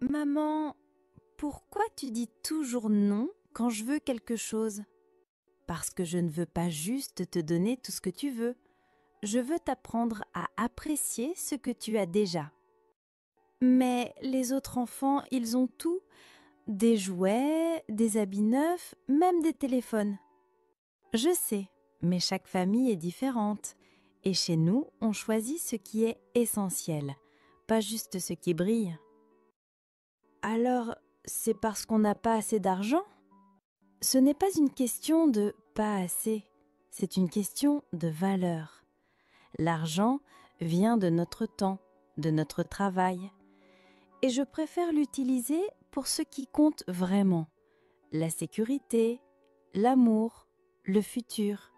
Maman, pourquoi tu dis toujours non quand je veux quelque chose? Parce que je ne veux pas juste te donner tout ce que tu veux. Je veux t'apprendre à apprécier ce que tu as déjà. Mais les autres enfants, ils ont tout, des jouets, des habits neufs, même des téléphones. Je sais, mais chaque famille est différente. Et chez nous, on choisit ce qui est essentiel, pas juste ce qui brille. Alors, c'est parce qu'on n'a pas assez d'argent? Ce n'est pas une question de pas assez, c'est une question de valeur. L'argent vient de notre temps, de notre travail. Et je préfère l'utiliser pour ce qui compte vraiment. La sécurité, l'amour, le futur.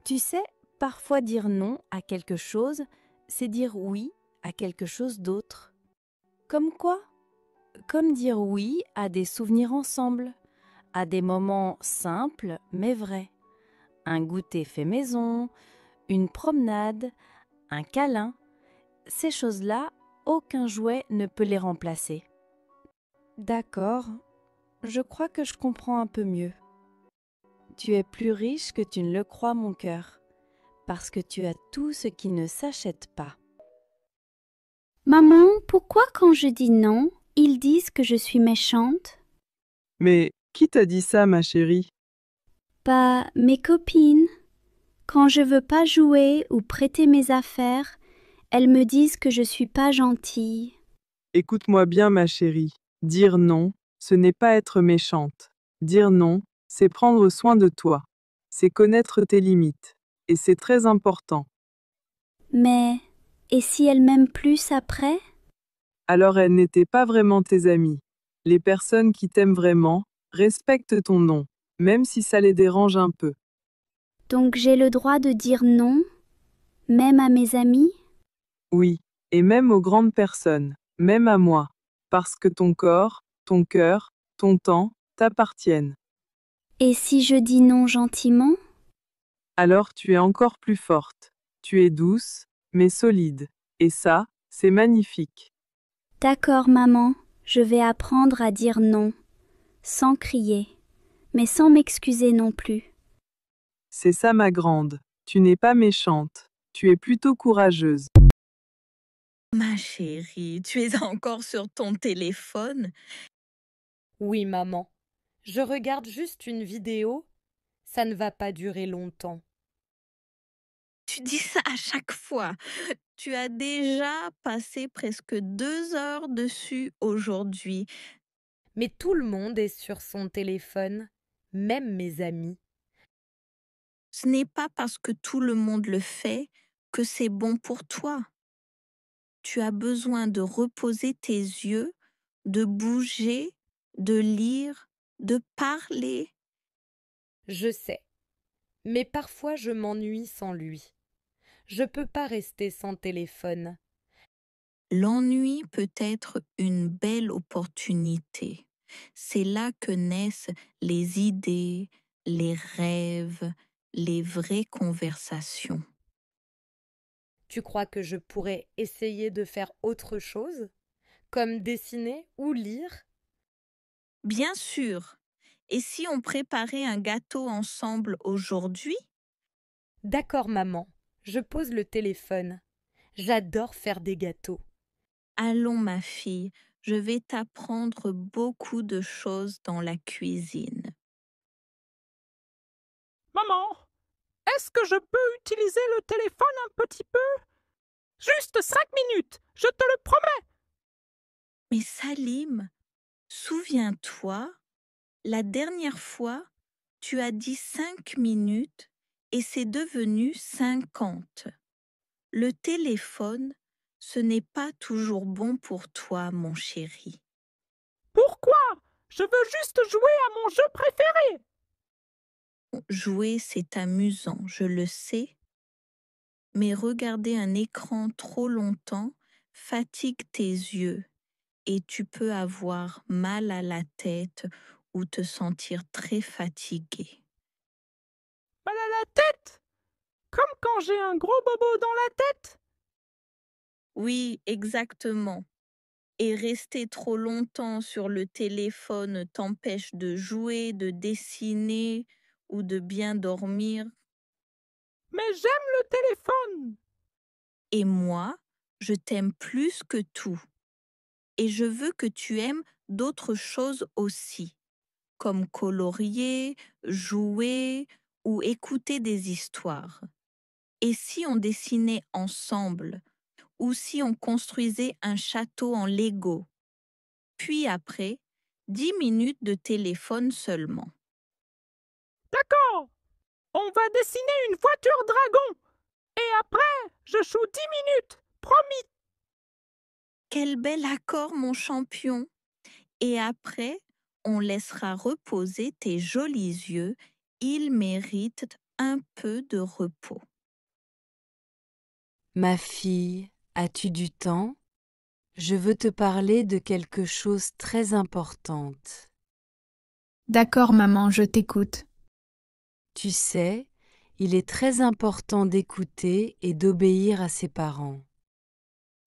Tu sais, parfois dire non à quelque chose, c'est dire oui à quelque chose d'autre. Comme quoi? Comme dire oui à des souvenirs ensemble, à des moments simples mais vrais. Un goûter fait maison, une promenade, un câlin. Ces choses-là, aucun jouet ne peut les remplacer. D'accord, je crois que je comprends un peu mieux. Tu es plus riche que tu ne le crois, mon cœur, parce que tu as tout ce qui ne s'achète pas. Maman, pourquoi quand je dis non, ils disent que je suis méchante? Mais qui t'a dit ça, ma chérie? Bah, mes copines. Quand je veux pas jouer ou prêter mes affaires, elles me disent que je suis pas gentille. Écoute-moi bien, ma chérie. Dire non, ce n'est pas être méchante. Dire non, c'est prendre soin de toi. C'est connaître tes limites. Et c'est très important. Mais, et si elles m'aiment plus après? Alors elles n'étaient pas vraiment tes amies. Les personnes qui t'aiment vraiment respectent ton non, même si ça les dérange un peu. Donc j'ai le droit de dire non, même à mes amis? Oui, et même aux grandes personnes, même à moi, parce que ton corps, ton cœur, ton temps t'appartiennent. Et si je dis non gentiment? Alors tu es encore plus forte. Tu es douce, mais solide. Et ça, c'est magnifique. D'accord, maman, je vais apprendre à dire non, sans crier, mais sans m'excuser non plus. C'est ça ma grande. Tu n'es pas méchante. Tu es plutôt courageuse. Ma chérie, tu es encore sur ton téléphone? Oui, maman. Je regarde juste une vidéo. Ça ne va pas durer longtemps. Tu dis ça à chaque fois. Tu as déjà passé presque 2 heures dessus aujourd'hui. Mais tout le monde est sur son téléphone, même mes amis. Ce n'est pas parce que tout le monde le fait que c'est bon pour toi. Tu as besoin de reposer tes yeux, de bouger, de lire, de parler. Je sais. Mais parfois je m'ennuie sans lui. Je peux pas rester sans téléphone. L'ennui peut être une belle opportunité. C'est là que naissent les idées, les rêves, les vraies conversations. Tu crois que je pourrais essayer de faire autre chose, comme dessiner ou lire? Bien sûr. Et si on préparait un gâteau ensemble aujourd'hui? D'accord, maman. Je pose le téléphone. J'adore faire des gâteaux. Allons, ma fille, je vais t'apprendre beaucoup de choses dans la cuisine. Maman, est-ce que je peux utiliser le téléphone un petit peu? Juste 5 minutes, je te le promets. Mais Salim, souviens-toi, la dernière fois, tu as dit 5 minutes et c'est devenu 50. Le téléphone, ce n'est pas toujours bon pour toi, mon chéri. Pourquoi? Je veux juste jouer à mon jeu préféré. Jouer, c'est amusant, je le sais, mais regarder un écran trop longtemps fatigue tes yeux et tu peux avoir mal à la tête ou te sentir très fatigué. Mal à la tête? Comme quand j'ai un gros bobo dans la tête? Oui, exactement. et rester trop longtemps sur le téléphone t'empêche de jouer, de dessiner ou de bien dormir. Mais j'aime le téléphone. Et moi, je t'aime plus que tout. Et je veux que tu aimes d'autres choses aussi, comme colorier, jouer ou écouter des histoires. Et si on dessinait ensemble, ou si on construisait un château en Lego? Puis après, 10 minutes de téléphone seulement. D'accord. On va dessiner une voiture dragon. Et après, je joue 10 minutes. Promis. Quel bel accord, mon champion! Et après, on laissera reposer tes jolis yeux. Ils méritent un peu de repos. Ma fille, as-tu du temps? Je veux te parler de quelque chose très importante. D'accord, maman, je t'écoute. Tu sais, il est très important d'écouter et d'obéir à ses parents.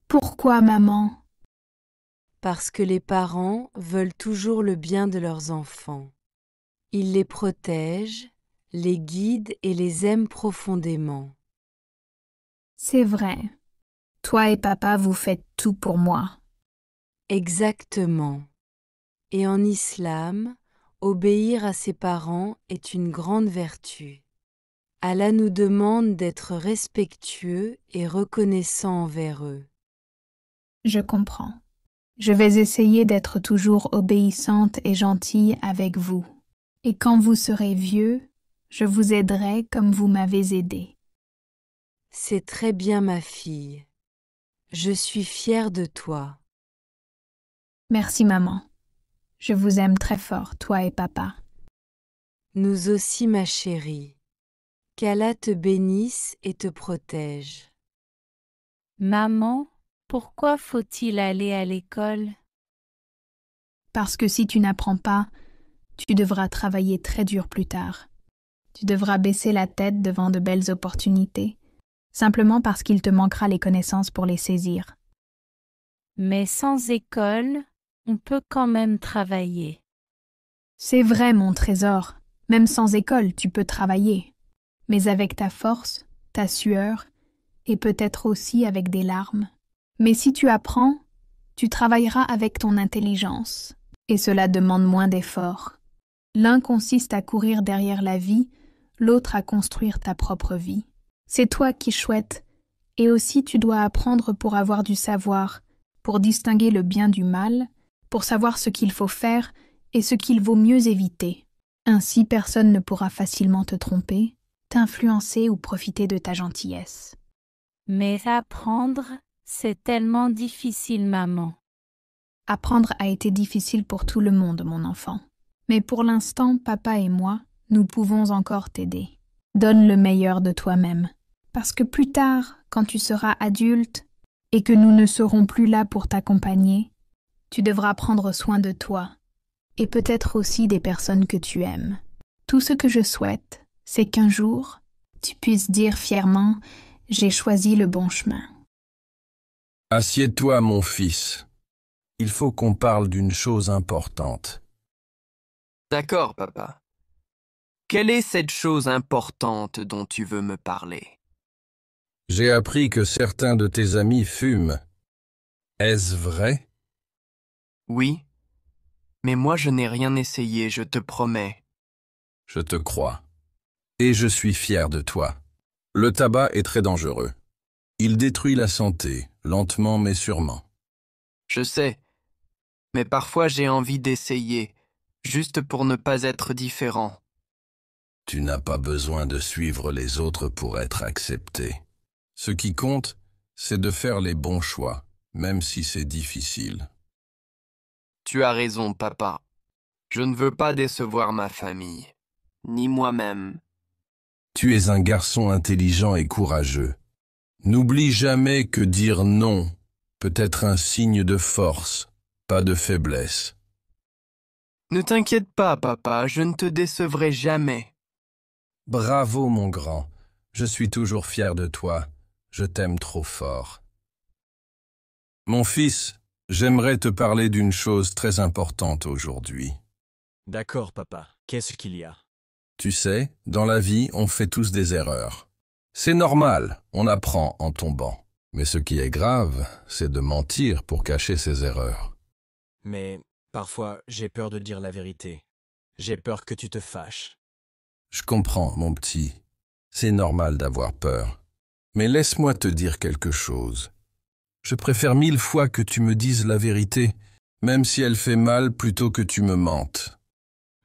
Pourquoi, maman? Parce que les parents veulent toujours le bien de leurs enfants. Ils les protègent, les guident et les aiment profondément. C'est vrai. Toi et papa, vous faites tout pour moi. Exactement. Et en islam, obéir à ses parents est une grande vertu. Allah nous demande d'être respectueux et reconnaissants envers eux. Je comprends. Je vais essayer d'être toujours obéissante et gentille avec vous. Et quand vous serez vieux, je vous aiderai comme vous m'avez aidé. C'est très bien, ma fille. Je suis fière de toi. Merci, maman. Je vous aime très fort, toi et papa. Nous aussi, ma chérie. Qu'Allah te bénisse et te protège. Maman, pourquoi faut-il aller à l'école? Parce que si tu n'apprends pas, tu devras travailler très dur plus tard. Tu devras baisser la tête devant de belles opportunités, simplement parce qu'il te manquera les connaissances pour les saisir. Mais sans école, on peut quand même travailler. C'est vrai, mon trésor. Même sans école, tu peux travailler. Mais avec ta force, ta sueur, et peut-être aussi avec des larmes. Mais si tu apprends, tu travailleras avec ton intelligence, et cela demande moins d'efforts. L'un consiste à courir derrière la vie, l'autre à construire ta propre vie. C'est toi qui chouettes, et aussi tu dois apprendre pour avoir du savoir, pour distinguer le bien du mal, pour savoir ce qu'il faut faire et ce qu'il vaut mieux éviter. Ainsi personne ne pourra facilement te tromper, t'influencer ou profiter de ta gentillesse. Mais apprendre, c'est tellement difficile, maman. Apprendre a été difficile pour tout le monde, mon enfant. Mais pour l'instant, papa et moi, nous pouvons encore t'aider. Donne le meilleur de toi-même. Parce que plus tard, quand tu seras adulte et que nous ne serons plus là pour t'accompagner, tu devras prendre soin de toi et peut-être aussi des personnes que tu aimes. Tout ce que je souhaite, c'est qu'un jour, tu puisses dire fièrement « J'ai choisi le bon chemin ». Assieds-toi, mon fils. Il faut qu'on parle d'une chose importante. D'accord, papa. Quelle est cette chose importante dont tu veux me parler? J'ai appris que certains de tes amis fument. Est-ce vrai? Oui. Mais moi je n'ai rien essayé, je te promets. Je te crois. Et je suis fier de toi. Le tabac est très dangereux. Il détruit la santé, lentement mais sûrement. Je sais. Mais parfois j'ai envie d'essayer, juste pour ne pas être différent. Tu n'as pas besoin de suivre les autres pour être accepté. Ce qui compte, c'est de faire les bons choix, même si c'est difficile. Tu as raison, papa. Je ne veux pas décevoir ma famille, ni moi-même. Tu es un garçon intelligent et courageux. N'oublie jamais que dire non peut être un signe de force, pas de faiblesse. Ne t'inquiète pas, papa, je ne te décevrai jamais. Bravo, mon grand. Je suis toujours fier de toi. Je t'aime trop fort. Mon fils, J'aimerais te parler d'une chose très importante aujourd'hui. D'accord, papa. Qu'est-ce qu'il y a? Tu sais, dans la vie, on fait tous des erreurs. C'est normal, on apprend en tombant. Mais ce qui est grave, c'est de mentir pour cacher ses erreurs. Mais parfois, j'ai peur de dire la vérité. J'ai peur que tu te fâches. Je comprends, mon petit. C'est normal d'avoir peur. Mais laisse-moi te dire quelque chose. Je préfère 1000 fois que tu me dises la vérité, même si elle fait mal, plutôt que tu me mentes.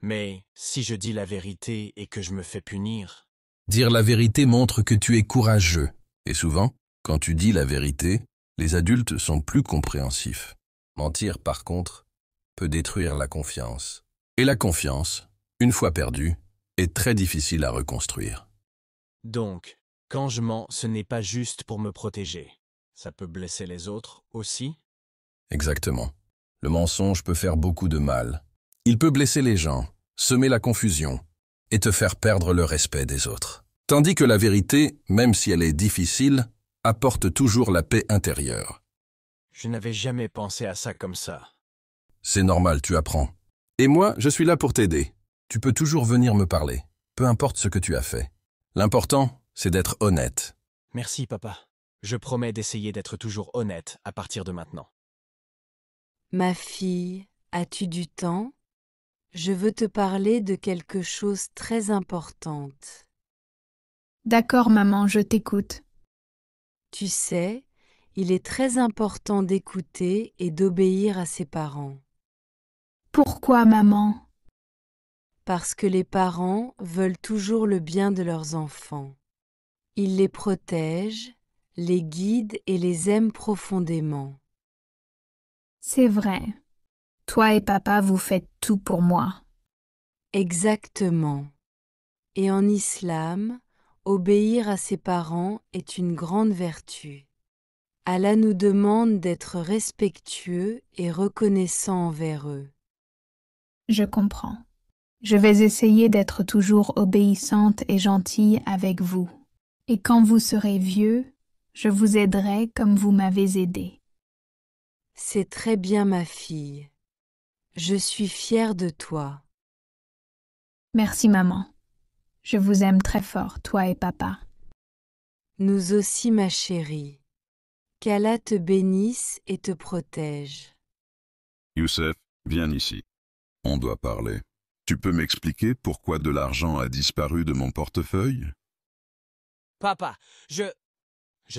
Mais si je dis la vérité et que je me fais punir... Dire la vérité montre que tu es courageux. Et souvent, quand tu dis la vérité, les adultes sont plus compréhensifs. Mentir, par contre, peut détruire la confiance. Et la confiance, une fois perdue, est très difficile à reconstruire. Donc, quand je mens, ce n'est pas juste pour me protéger. Ça peut blesser les autres aussi? Exactement. Le mensonge peut faire beaucoup de mal. Il peut blesser les gens, semer la confusion et te faire perdre le respect des autres. Tandis que la vérité, même si elle est difficile, apporte toujours la paix intérieure. Je n'avais jamais pensé à ça comme ça. C'est normal, tu apprends. Et moi, je suis là pour t'aider. Tu peux toujours venir me parler, peu importe ce que tu as fait. L'important, c'est d'être honnête. Merci, papa. Je promets d'essayer d'être toujours honnête à partir de maintenant. Ma fille, as-tu du temps? Je veux te parler de quelque chose de très importante. D'accord, maman, je t'écoute. Tu sais, il est très important d'écouter et d'obéir à ses parents. Pourquoi, maman? Parce que les parents veulent toujours le bien de leurs enfants. Ils les protègent, les guident et les aiment profondément. C'est vrai. Toi et papa, vous faites tout pour moi. Exactement. Et en islam, obéir à ses parents est une grande vertu. Allah nous demande d'être respectueux et reconnaissants envers eux. Je comprends. Je vais essayer d'être toujours obéissante et gentille avec vous. Et quand vous serez vieux, je vous aiderai comme vous m'avez aidé. C'est très bien, ma fille. Je suis fière de toi. Merci, maman. Je vous aime très fort, toi et papa. Nous aussi, ma chérie. Qu'Allah te bénisse et te protège. Youssef, viens ici. On doit parler. Tu peux m'expliquer pourquoi de l'argent a disparu de mon portefeuille? Papa, je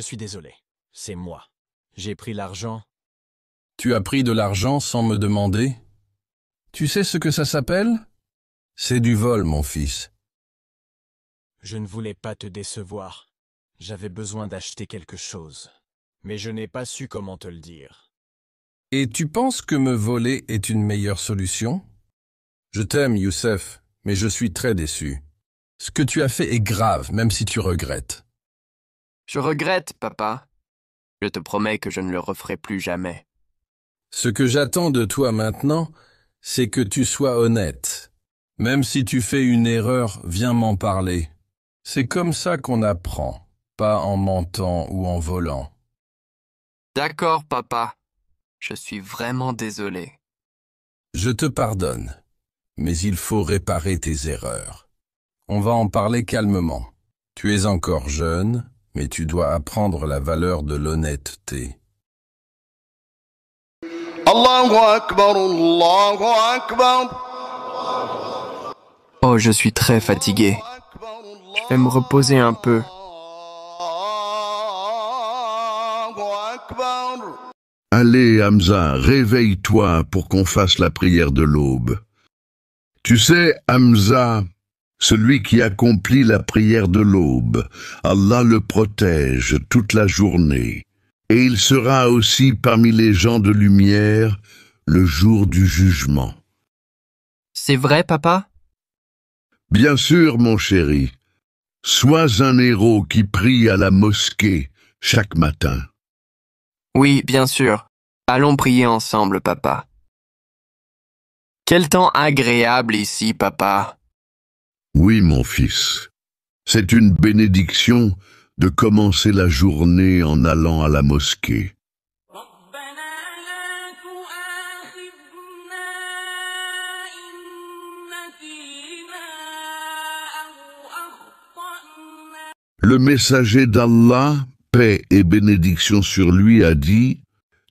suis désolé. C'est moi. J'ai pris l'argent. Tu as pris de l'argent sans me demander? Tu sais ce que ça s'appelle? C'est du vol, mon fils. Je ne voulais pas te décevoir. J'avais besoin d'acheter quelque chose. Mais je n'ai pas su comment te le dire. Et tu penses que me voler est une meilleure solution? Je t'aime, Youssef, mais je suis très déçu. Ce que tu as fait est grave, même si tu regrettes. Je regrette, papa. Je te promets que je ne le referai plus jamais. Ce que j'attends de toi maintenant, c'est que tu sois honnête. Même si tu fais une erreur, viens m'en parler. C'est comme ça qu'on apprend, pas en mentant ou en volant. D'accord, papa. Je suis vraiment désolé. Je te pardonne, mais il faut réparer tes erreurs. On va en parler calmement. Tu es encore jeune, mais tu dois apprendre la valeur de l'honnêteté. Allahu Akbar, Allahu Akbar. Oh, je suis très fatigué. Je vais me reposer un peu. Allez, Hamza, réveille-toi pour qu'on fasse la prière de l'aube. Tu sais, Hamza, celui qui accomplit la prière de l'aube, Allah le protège toute la journée. Et il sera aussi parmi les gens de lumière le jour du jugement. C'est vrai, papa? Bien sûr, mon chéri. Sois un héros qui prie à la mosquée chaque matin. Oui, bien sûr. Allons prier ensemble, papa. Quel temps agréable ici, papa. Oui, mon fils. C'est une bénédiction de commencer la journée en allant à la mosquée. Le messager d'Allah, paix et bénédiction sur lui, a dit: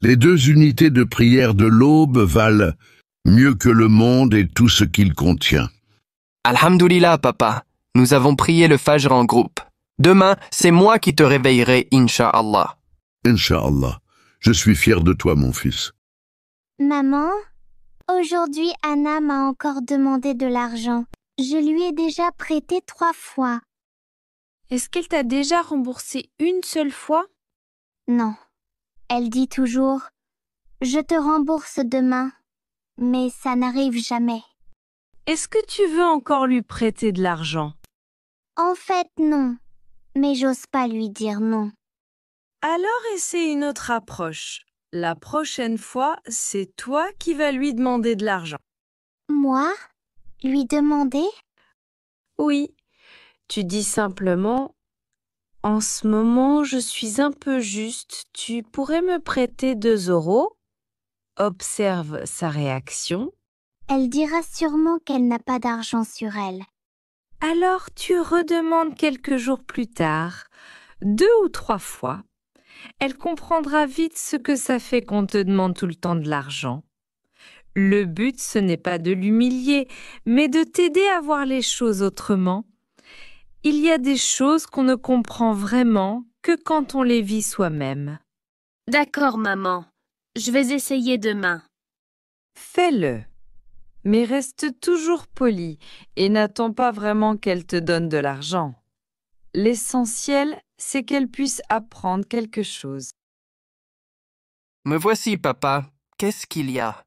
les 2 unités de prière de l'aube valent mieux que le monde et tout ce qu'il contient. Alhamdulillah, papa. Nous avons prié le Fajr en groupe. Demain, c'est moi qui te réveillerai, Inch'Allah. Inch'Allah, je suis fier de toi, mon fils. Maman, aujourd'hui Anna m'a encore demandé de l'argent. Je lui ai déjà prêté 3 fois. Est-ce qu'elle t'a déjà remboursé une seule fois? Non. Elle dit toujours « Je te rembourse demain », mais ça n'arrive jamais. Est-ce que tu veux encore lui prêter de l'argent? En fait, non. Mais j'ose pas lui dire non. Alors essaie une autre approche. La prochaine fois, c'est toi qui vas lui demander de l'argent. Moi? Lui demander? Oui. Tu dis simplement « En ce moment, je suis un peu juste. Tu pourrais me prêter 2 €? Observe sa réaction. Elle dira sûrement qu'elle n'a pas d'argent sur elle. Alors tu redemandes quelques jours plus tard, 2 ou 3 fois. Elle comprendra vite ce que ça fait qu'on te demande tout le temps de l'argent. Le but, ce n'est pas de l'humilier, mais de t'aider à voir les choses autrement. Il y a des choses qu'on ne comprend vraiment que quand on les vit soi-même. D'accord, maman. Je vais essayer demain. Fais-le. Mais reste toujours poli et n'attends pas vraiment qu'elle te donne de l'argent. L'essentiel, c'est qu'elle puisse apprendre quelque chose. Me voici, papa. Qu'est-ce qu'il y a?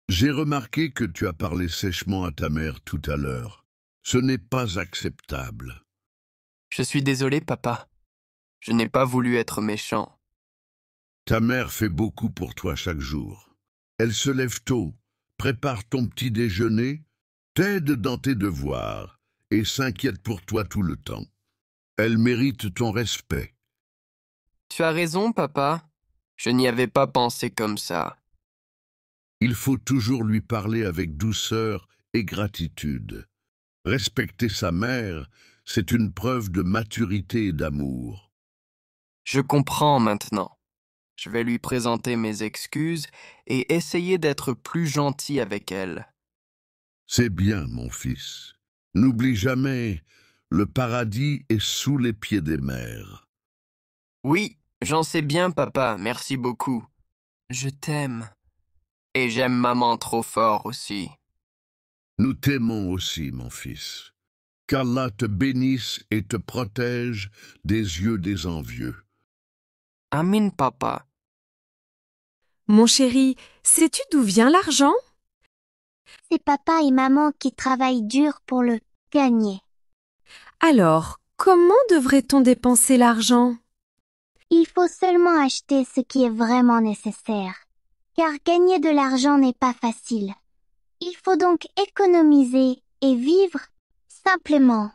J'ai remarqué que tu as parlé sèchement à ta mère tout à l'heure. Ce n'est pas acceptable. Je suis désolé, papa. Je n'ai pas voulu être méchant. Ta mère fait beaucoup pour toi chaque jour. Elle se lève tôt, prépare ton petit déjeuner, t'aide dans tes devoirs et s'inquiète pour toi tout le temps. Elle mérite ton respect. Tu as raison, papa. Je n'y avais pas pensé comme ça. Il faut toujours lui parler avec douceur et gratitude. Respecter sa mère, c'est une preuve de maturité et d'amour. Je comprends maintenant. Je vais lui présenter mes excuses et essayer d'être plus gentil avec elle. C'est bien, mon fils. N'oublie jamais, le paradis est sous les pieds des mères. Oui, j'en sais bien, papa, merci beaucoup. Je t'aime. Et j'aime maman trop fort aussi. Nous t'aimons aussi, mon fils. Qu'Allah te bénisse et te protège des yeux des envieux. Amin, papa. Mon chéri, sais-tu d'où vient l'argent? C'est papa et maman qui travaillent dur pour le gagner. Alors, comment devrait-on dépenser l'argent? Il faut seulement acheter ce qui est vraiment nécessaire. Car gagner de l'argent n'est pas facile. Il faut donc économiser et vivre simplement.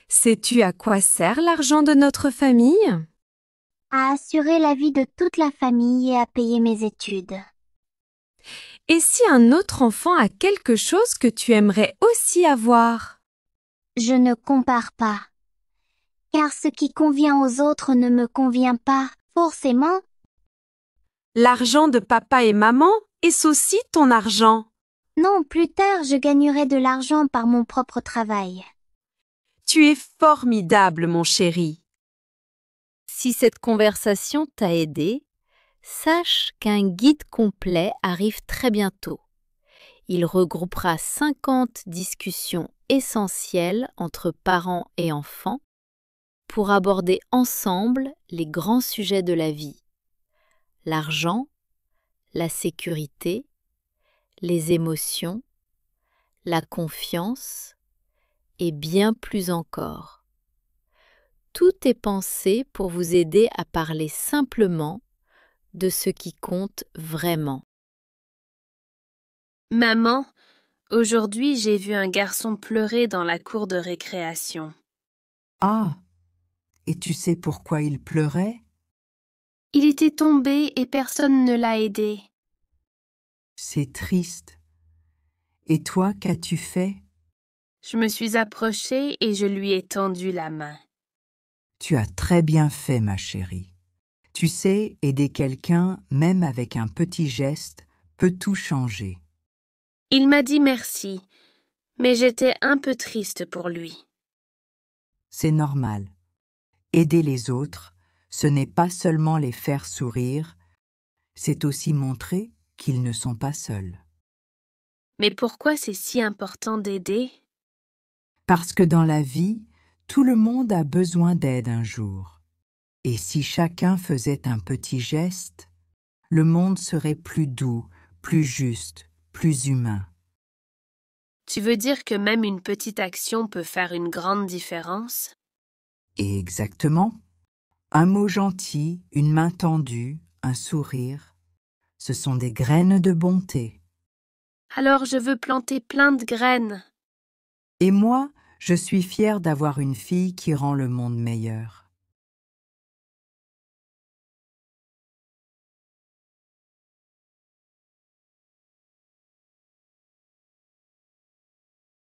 Sais-tu à quoi sert l'argent de notre famille? À assurer la vie de toute la famille et à payer mes études. Et si un autre enfant a quelque chose que tu aimerais aussi avoir? Je ne compare pas. Car ce qui convient aux autres ne me convient pas forcément. L'argent de papa et maman est aussi ton argent. Non, plus tard, je gagnerai de l'argent par mon propre travail. Tu es formidable, mon chéri. Si cette conversation t'a aidé, sache qu'un guide complet arrive très bientôt. Il regroupera 50 discussions essentielles entre parents et enfants pour aborder ensemble les grands sujets de la vie: l'argent, la sécurité, les émotions, la confiance et bien plus encore. Tout est pensé pour vous aider à parler simplement de ce qui compte vraiment. Maman, aujourd'hui j'ai vu un garçon pleurer dans la cour de récréation. Ah, et tu sais pourquoi il pleurait? Il était tombé et personne ne l'a aidé. C'est triste. Et toi, qu'as-tu fait? Je me suis approchée et je lui ai tendu la main. Tu as très bien fait, ma chérie. Tu sais, aider quelqu'un, même avec un petit geste, peut tout changer. Il m'a dit merci, mais j'étais un peu triste pour lui. C'est normal. Aider les autres, ce n'est pas seulement les faire sourire, c'est aussi montrer qu'ils ne sont pas seuls. Mais pourquoi c'est si important d'aider? Parce que dans la vie, tout le monde a besoin d'aide un jour. Et si chacun faisait un petit geste, le monde serait plus doux, plus juste, plus humain. Tu veux dire que même une petite action peut faire une grande différence? Et exactement. Un mot gentil, une main tendue, un sourire, ce sont des graines de bonté. Alors je veux planter plein de graines. Et moi, je suis fière d'avoir une fille qui rend le monde meilleur.